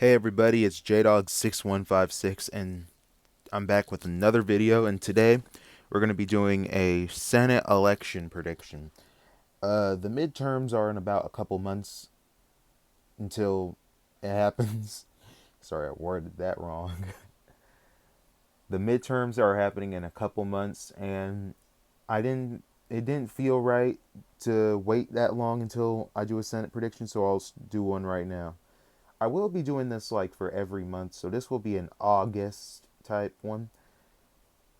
Hey everybody, it's JDog6156 and I'm back with another video, and today we're going to be doing a Senate election prediction. The midterms are in about a couple months until it happens. Sorry, I worded that wrong. The midterms are happening in a couple months, and it didn't feel right to wait that long until I do a Senate prediction, so I'll do one right now. I will be doing this like for every month, so this will be an August type one.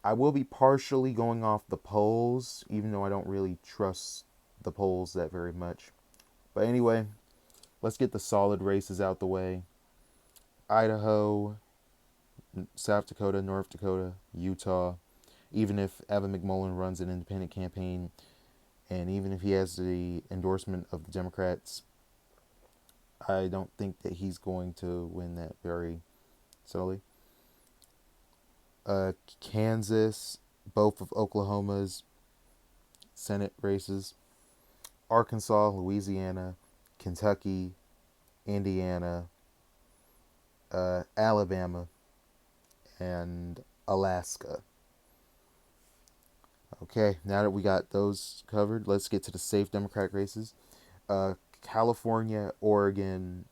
I will be partially going off the polls, even though I don't really trust the polls that very much. But anyway, let's get the solid races out the way. Idaho, South Dakota, North Dakota, Utah. Even if Evan McMullin runs an independent campaign, and even if he has the endorsement of the Democrats, I don't think that he's going to win that very solely. Kansas, both of Oklahoma's Senate races, Arkansas, Louisiana, Kentucky, Indiana, Alabama, and Alaska. Okay, now that we got those covered, let's get to the safe Democratic races. California, Oregon,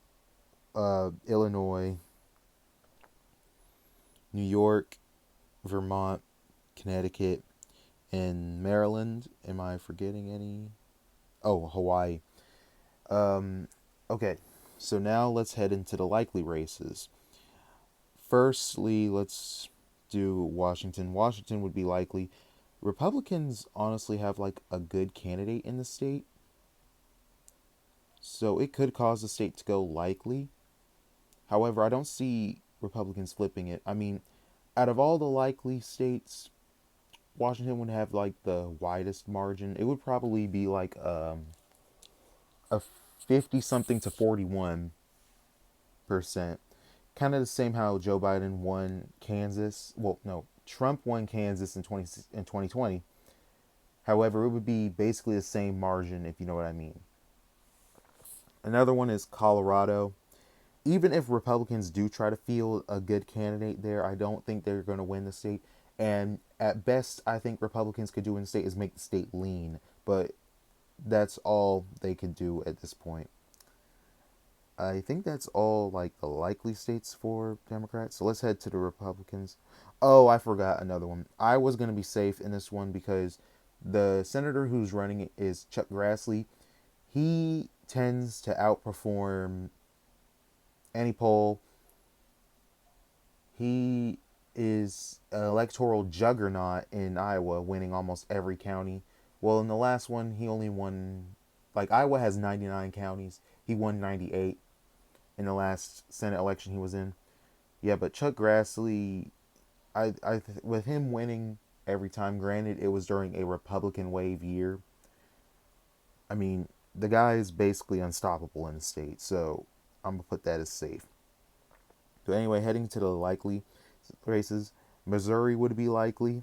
Illinois, New York, Vermont, Connecticut, and Maryland. Am I forgetting any? Oh, Hawaii. Um, okay, so now let's head into the likely races. Firstly, let's do Washington. Washington would be likely. Republicans honestly have like a good candidate in the state, so it could cause the state to go likely. However, I don't see Republicans flipping it. I mean, out of all the likely states, Washington would have like the widest margin. It would probably be like a 50 something to 41%. Kind of the same how Joe Biden won Kansas. Well, no, Trump won Kansas in 2020. However, it would be basically the same margin, if you know what I mean. Another one is Colorado. Even if Republicans do try to field a good candidate there, I don't think they're going to win the state. And at best, I think Republicans could do in the state is make the state lean. But that's all they can do at this point. I think that's all like the likely states for Democrats. So let's head to the Republicans. Oh, I forgot another one. I was going to be safe in this one because the senator who's running it is Chuck Grassley. He tends to outperform any poll. He is an electoral juggernaut in Iowa, winning almost every county. Well, in the last one, he only won, like, Iowa has 99 counties. He won 98 in the last Senate election he was in. Yeah, but Chuck Grassley, with him winning every time, granted, it was during a Republican wave year. I mean, the guy is basically unstoppable in the state, so I'm going to put that as safe. So, anyway, heading to the likely races, Missouri would be likely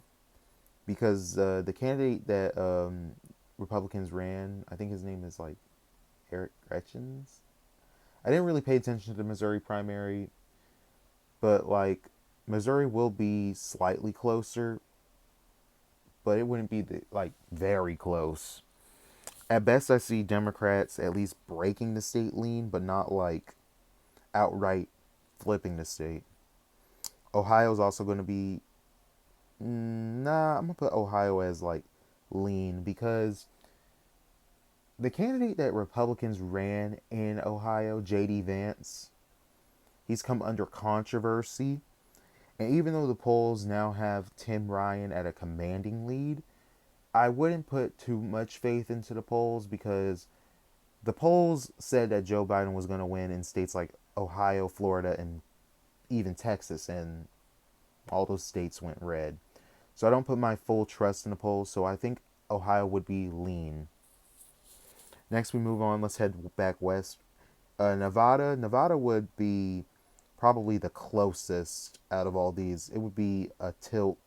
because the candidate that Republicans ran, I think his name is like Eric Gretchens. I didn't really pay attention to the Missouri primary, but like Missouri will be slightly closer, but it wouldn't be like very close. At best, I see Democrats at least breaking the state lean, but not like outright flipping the state. Ohio's also going to be nah. I'm gonna put Ohio as like lean because the candidate that Republicans ran in Ohio, J.D. Vance, he's come under controversy. And even though the polls now have Tim Ryan at a commanding lead, I wouldn't put too much faith into the polls because the polls said that Joe Biden was going to win in states like Ohio, Florida, and even Texas, and all those states went red. So I don't put my full trust in the polls, so I think Ohio would be lean. Next, we move on. Let's head back west. Nevada. Nevada would be probably the closest out of all these. It would be a tilt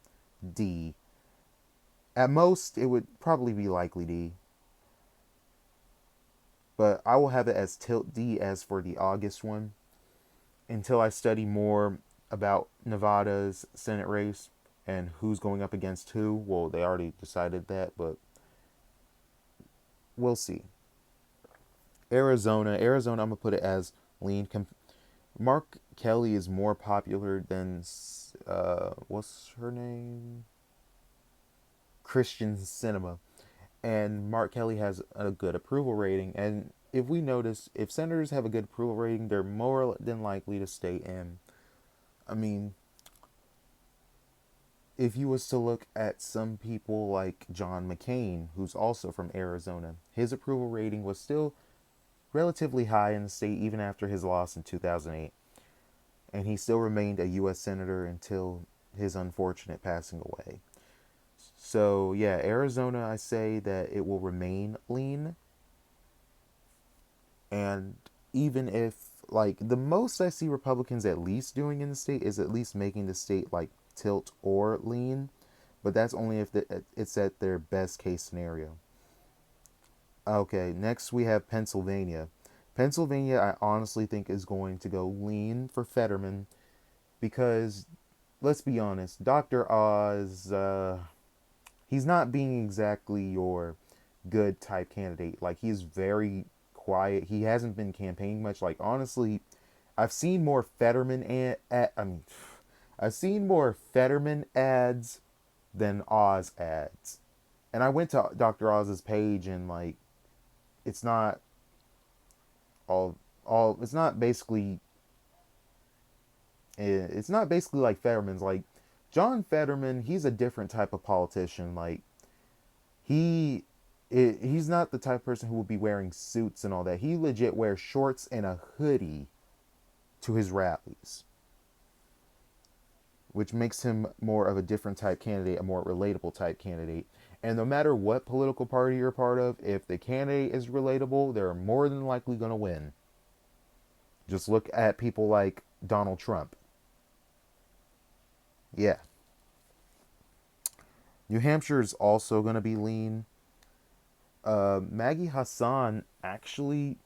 D. At most, it would probably be likely D. But I will have it as tilt D as for the August one. until I study more about Nevada's Senate race and who's going up against who. Well, they already decided that, but we'll see. Arizona, I'm gonna put it as lean. Mark Kelly is more popular than what's her name? Christian Cinema, and Mark Kelly has a good approval rating. And if we notice, if senators have a good approval rating, they're more than likely to stay in. I mean, if you was to look at some people like John McCain, who's also from Arizona, his approval rating was still relatively high in the state even after his loss in 2008. And he still remained a U.S. Senator until his unfortunate passing away. So, yeah, Arizona, I say that it will remain lean. And even if, like, the most I see Republicans at least doing in the state is at least making the state, like, tilt or lean. But that's only if it's at their best case scenario. Okay, next we have Pennsylvania. Pennsylvania, I honestly think, is going to go lean for Fetterman because, let's be honest, Dr. Oz, he's not being exactly your good type candidate. Like, he's very quiet. He hasn't been campaigning much. Like, honestly, I've seen more Fetterman I've seen more Fetterman ads than Oz ads. And I went to Dr. Oz's page and, like, it's not all it's not basically like Fetterman's. Like, John Fetterman, he's a different type of politician. Like, he he's not the type of person who will be wearing suits and all that. He legit wears shorts and a hoodie to his rallies, which makes him more of a different type candidate, a more relatable type candidate. And no matter what political party you're a part of, if the candidate is relatable, they're more than likely going to win. Just look at people like Donald Trump. Yeah. New Hampshire is also going to be lean. Maggie Hassan actually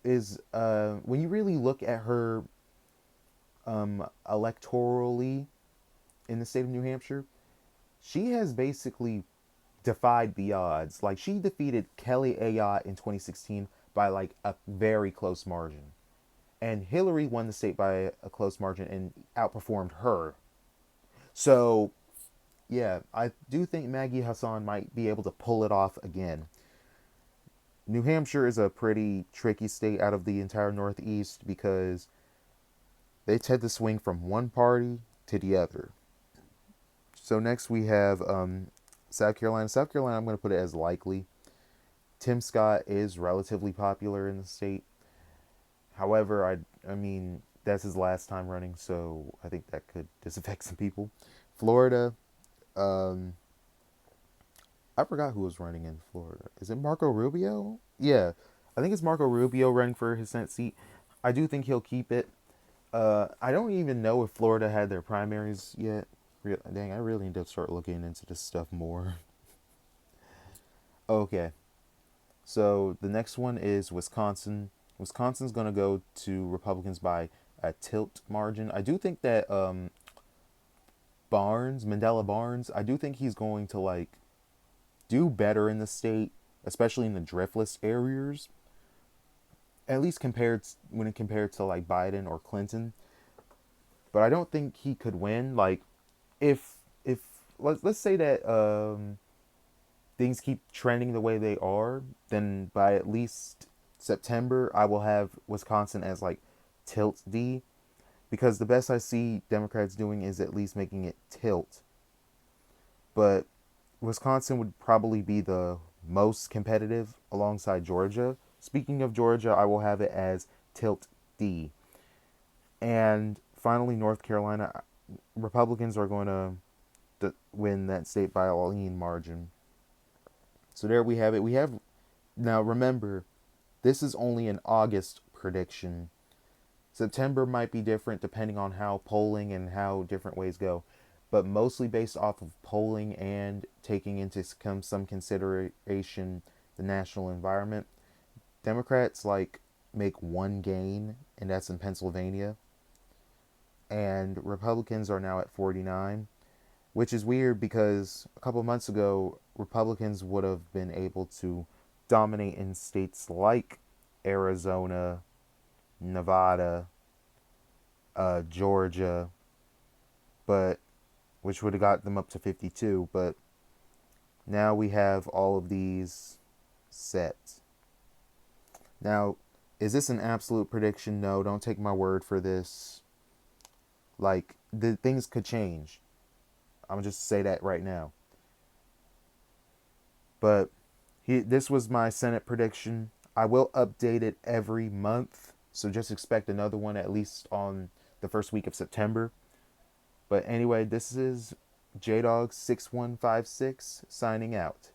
is, when you really look at her electorally in the state of New Hampshire, she has basically defied the odds. Like, she defeated Kelly Ayotte in 2016 by like a very close margin. And Hillary won the state by a close margin and outperformed her. So, yeah, I do think Maggie Hassan might be able to pull it off again. New Hampshire is a pretty tricky state out of the entire Northeast because they tend to swing from one party to the other. So next we have South Carolina. South Carolina, I'm going to put it as likely. Tim Scott is relatively popular in the state. However, I mean, that's his last time running, so I think that could disaffect some people. Florida, um, I forgot who was running in Florida. Is it Marco Rubio? Yeah, I think it's Marco Rubio running for his Senate seat. I do think he'll keep it. I don't even know if Florida had their primaries yet. Dang, I really need to start looking into this stuff more. Okay, so the next one is Wisconsin. Wisconsin's going to go to Republicans by a tilt margin. I do think that Mandela Barnes, I do think he's going to, like, do better in the state, especially in the driftless areas. At least compared to like Biden or Clinton. But I don't think he could win. Like, if let's say that things keep trending the way they are, then by at least September I will have Wisconsin as like tilt D, because the best I see Democrats doing is at least making it tilt. But Wisconsin would probably be the most competitive alongside Georgia. Speaking of Georgia, I will have it as tilt D. And finally, North Carolina, Republicans are going to win that state by a lean margin. So there we have it. We have, now remember, this is only an August prediction. September might be different depending on how polling and how different ways go, but mostly based off of polling and taking into some consideration the national environment. Democrats, like, make one gain, and that's in Pennsylvania. And Republicans are now at 49, which is weird because a couple months ago, Republicans would have been able to dominate in states like Arizona, Nevada, Georgia, but which would have got them up to 52. But now we have all of these set. Now, is this an absolute prediction? No, don't take my word for this. Like, the things could change. I'm gonna just say that right now. But this was my Senate prediction. I will update it every month, so just expect another one at least on the first week of September. But anyway, this is JDog6156 signing out.